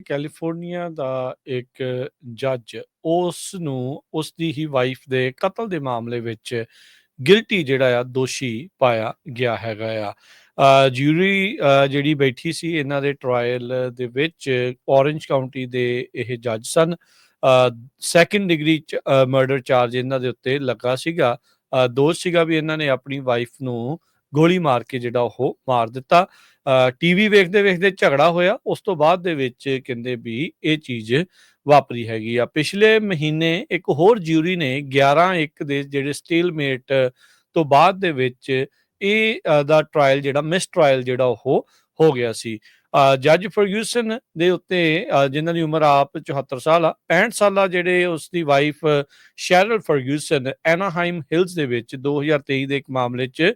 California ਦਾ ਇੱਕ ਜੱਜ ਉਸ ਨੂੰ ਉਸਦੀ ਹੀ ਵਾਈਫ ਦੇ ਕਤਲ ਦੇ ਮਾਮਲੇ ਵਿੱਚ ਗਿਲਟੀ ਜਿਹੜਾ ਆ ਦੋਸ਼ੀ ਪਾਇਆ ਗਿਆ ਹੈਗਾ ਆ। ਜਿਊਰੀ ਜਿਹੜੀ ਬੈਠੀ ਸੀ ਇਹਨਾਂ ਦੇ ਟਰਾਇਲ ਦੇ ਵਿੱਚ ਔਰੰਜ ਕਾਊਂਟੀ ਦੇ ਇਹ ਜੱਜ ਸਨ। ਸੈਕੰਡ ਡਿਗਰੀ ਮਰਡਰ ਚਾਰਜ ਇਹਨਾਂ ਦੇ ਉੱਤੇ ਲੱਗਾ ਸੀਗਾ। ਦੋਸ਼ ਸੀਗਾ ਵੀ ਇਹਨਾਂ ਨੇ ਆਪਣੀ ਵਾਈਫ ਨੂੰ ਗੋਲੀ ਮਾਰ ਕੇ ਜਿਹੜਾ ਉਹ ਮਾਰ ਦਿੱਤਾ। ਟੀਵੀ ਵੇਖਦੇ ਵੇਖਦੇ ਝਗੜਾ ਹੋਇਆ, ਉਸ ਤੋਂ ਬਾਅਦ ਦੇ ਵਿੱਚ ਕਹਿੰਦੇ ਵੀ ਇਹ ਚੀਜ਼ ਵਾਪਰੀ ਹੈਗੀ ਆ। ਪਿਛਲੇ ਮਹੀਨੇ ਇੱਕ ਹੋਰ ਜਿਊਰੀ ਨੇ 11/1 ਦੇ ਜਿਹੜੇ ਸਟੇਲਮੇਟ ਤੋਂ ਬਾਅਦ ਦੇ ਵਿੱਚ ਇਹ ਦਾ ਟਰਾਇਲ ਜਿਹੜਾ ਮਿਸ ਟਰਾਇਲ ਜਿਹੜਾ ਉਹ ਹੋ ਗਿਆ ਸੀ। ਜੱਜ ਫਰਗਿਊਸਨ ਦੇ ਉੱਤੇ ਜਿਨ੍ਹਾਂ ਦੀ ਉਮਰ ਆਪ 74 ਸਾਲ ਆ, 65 ਸਾਲਾ ਜਿਹੜੇ ਉਸਦੀ ਵਾਈਫ ਸ਼ੈਰਲ ਫਰਗਿਊਸਨ ਐਨਾਹਾਈਮ ਹਿਲਸ ਦੇ ਵਿੱਚ 2023 ਦੇ ਇੱਕ ਮਾਮਲੇ 'ਚ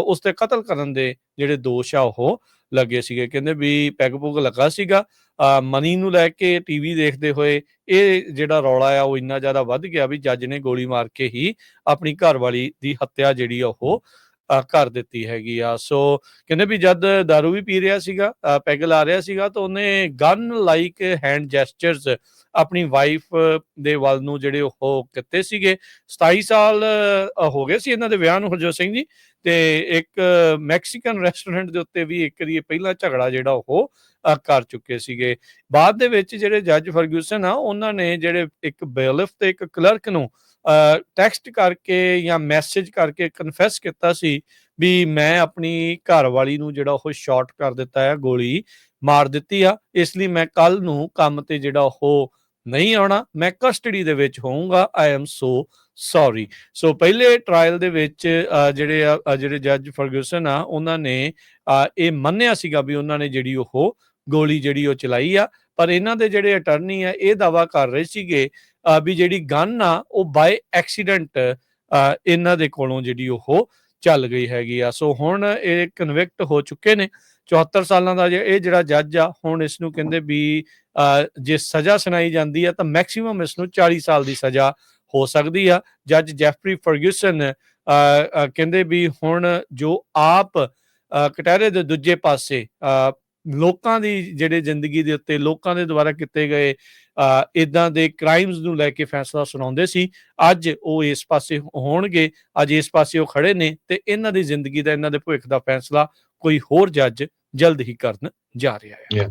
ਉਸ ਤੇ ਕਤਲ ਕਰਨ ਦੇ ਜਿਹੜੇ ਦੋਸ਼ ਆ ਉਹ ਲੱਗੇ ਸੀਗੇ। ਕਹਿੰਦੇ ਵੀ ਪੈਗ ਪੁਗ ਲੱਗਾ ਸੀਗਾ। ਮਨੀ ਨੂੰ ਲੈ ਕੇ ਟੀਵੀ ਦੇਖਦੇ ਹੋਏ ਇਹ ਜਿਹੜਾ ਰੌਲਾ ਆ ਉਹ ਇੰਨਾ ਜ਼ਿਆਦਾ ਵੱਧ ਗਿਆ ਵੀ ਜੱਜ ਨੇ ਗੋਲੀ ਮਾਰ ਕੇ ਹੀ ਆਪਣੀ ਘਰਵਾਲੀ ਦੀ ਹੱਤਿਆ ਜਿਹੜੀ ਉਹ ਕਰ ਦਿੱਤੀ ਹੈਗੀ ਆ। ਸੋ ਕਹਿੰਦੇ ਵੀ ਜਦ ਦਾਰੂ ਵੀ ਪੀ ਰਿਹਾ ਸੀਗਾ, ਪੈਗ ਲਾ ਰਿਹਾ ਸੀਗਾ, ਤਾਂ ਉਹਨੇ ਗਨ ਲਾਈਕ ਹੈਂਡ ਜੈਸਚਰਸ ਆਪਣੀ ਵਾਈਫ ਦੇ ਵੱਲ ਨੂੰ ਜਿਹੜੇ ਉਹ ਕੀਤੇ ਸੀਗੇ। 27 ਸਾਲ ਹੋ ਗਏ ਸੀ ਇਹਨਾਂ ਦੇ ਵਿਆਹ ਨੂੰ ਹਰਜੋਤ ਸਿੰਘ ਜੀ। ਤੇ ਇੱਕ ਮੈਕਸੀਕਨ ਰੈਸਟੋਰੈਂਟ ਦੇ ਉੱਤੇ ਵੀ ਇੱਕ ਵਾਰੀ ਪਹਿਲਾਂ ਝਗੜਾ ਜਿਹੜਾ ਉਹ ਕਰ ਚੁੱਕੇ ਸੀਗੇ। ਬਾਅਦ ਦੇ ਵਿੱਚ ਜਿਹੜੇ ਜੱਜ ਫਰਗਿਊਸਨ ਆ ਉਹਨਾਂ ਨੇ ਜਿਹੜੇ ਇੱਕ ਬੇਲਿਫ ਤੇ ਇੱਕ ਕਲਰਕ ਨੂੰ ਟੈਕਸਟ ਕਰਕੇ ਜਾਂ ਮੈਸੇਜ ਕਰਕੇ ਕਨਫੈਸ ਕੀਤਾ ਸੀ ਵੀ ਮੈਂ ਆਪਣੀ ਘਰਵਾਲੀ ਨੂੰ ਜਿਹੜਾ ਉਹ ਸ਼ਾਰਟ ਕਰ ਦਿੱਤਾ ਹੈ, ਗੋਲੀ ਮਾਰ ਦਿੱਤੀ ਆ, ਇਸ ਲਈ ਮੈਂ ਕੱਲ ਨੂੰ ਕੰਮ ਤੇ ਜਿਹੜਾ ਉਹ ਨਹੀਂ ਆਉਣਾ, ਮੈਂ ਕਸਟਡੀ ਦੇ ਵਿੱਚ ਹੋਊਂਗਾ, ਆਈ ਐਮ ਸੋ ਸੌਰੀ। ਸੋ ਪਹਿਲੇ ਟਰਾਇਲ ਦੇ ਵਿੱਚ ਜਿਹੜੇ ਜੱਜ ਫਰਗਿਊਸਨ ਆ ਉਹਨਾਂ ਨੇ ਇਹ ਮੰਨਿਆ ਸੀਗਾ ਵੀ ਉਹਨਾਂ ਨੇ ਜਿਹੜੀ ਉਹ ਗੋਲੀ ਜਿਹੜੀ ਉਹ ਚਲਾਈ ਆ। ਪਰ ਇਹਨਾਂ ਦੇ ਜਿਹੜੇ ਅਟਰਨੀ ਆ ਇਹ ਦਾਅਵਾ ਕਰ ਰਹੇ ਸੀਗੇ ਵੀ ਜਿਹੜੀ ਗਨ ਆ ਉਹ ਬਾਏ ਐਕਸੀਡੈਂਟ ਇਹਨਾਂ ਦੇ ਕੋਲੋਂ ਜਿਹੜੀ ਉਹ ਚੱਲ ਗਈ ਹੈਗੀ ਆ। ਸੋ ਹੁਣ ਇਹ ਕਨਵਿਕਟ ਹੋ ਚੁੱਕੇ ਨੇ। 74 ਸਾਲਾਂ ਦਾ ਇਹ ਜਿਹੜਾ ਜੱਜ ਆ, ਹੁਣ ਇਸ ਨੂੰ ਕਹਿੰਦੇ ਵੀ ਜੇ ਸਜ਼ਾ ਸੁਣਾਈ ਜਾਂਦੀ ਆ ਤਾਂ ਮੈਕਸੀਮਮ ਇਸ ਨੂੰ 40 ਸਾਲ ਦੀ ਸਜ਼ਾ ਹੋ ਸਕਦੀ ਆ। ਜੱਜ ਜੈਫਰੀ ਫਰਗਿਊਸਨ ਕਹਿੰਦੇ ਵੀ ਹੁਣ ਜੋ ਆਪ ਕਟਹਿਰੇ ਦੇ ਦੂਜੇ ਪਾਸੇ ਲੋਕਾਂ ਦੀ ਜਿਹੜੇ ਜ਼ਿੰਦਗੀ ਦੇ ਉੱਤੇ ਲੋਕਾਂ ਦੇ ਦੁਆਰਾ ਕੀਤੇ ਗਏ ਇੱਦਾਂ ਦੇ ਕ੍ਰਾਈਮਸ ਨੂੰ ਲੈ ਕੇ ਫੈਸਲਾ ਸੁਣਾਉਂਦੇ ਸੀ, ਅੱਜ ਉਹ ਇਸ ਪਾਸੇ ਹੋਣਗੇ। ਅੱਜ ਇਸ ਪਾਸੇ ਉਹ ਖੜੇ ਨੇ ਤੇ ਇਹਨਾਂ ਦੀ ਜ਼ਿੰਦਗੀ ਦਾ, ਇਹਨਾਂ ਦੇ ਭਵਿੱਖ ਦਾ ਫੈਸਲਾ ਕੋਈ ਹੋਰ ਜੱਜ ਜਲਦ ਹੀ ਕਰਨ ਜਾ ਰਿਹਾ ਹੈ।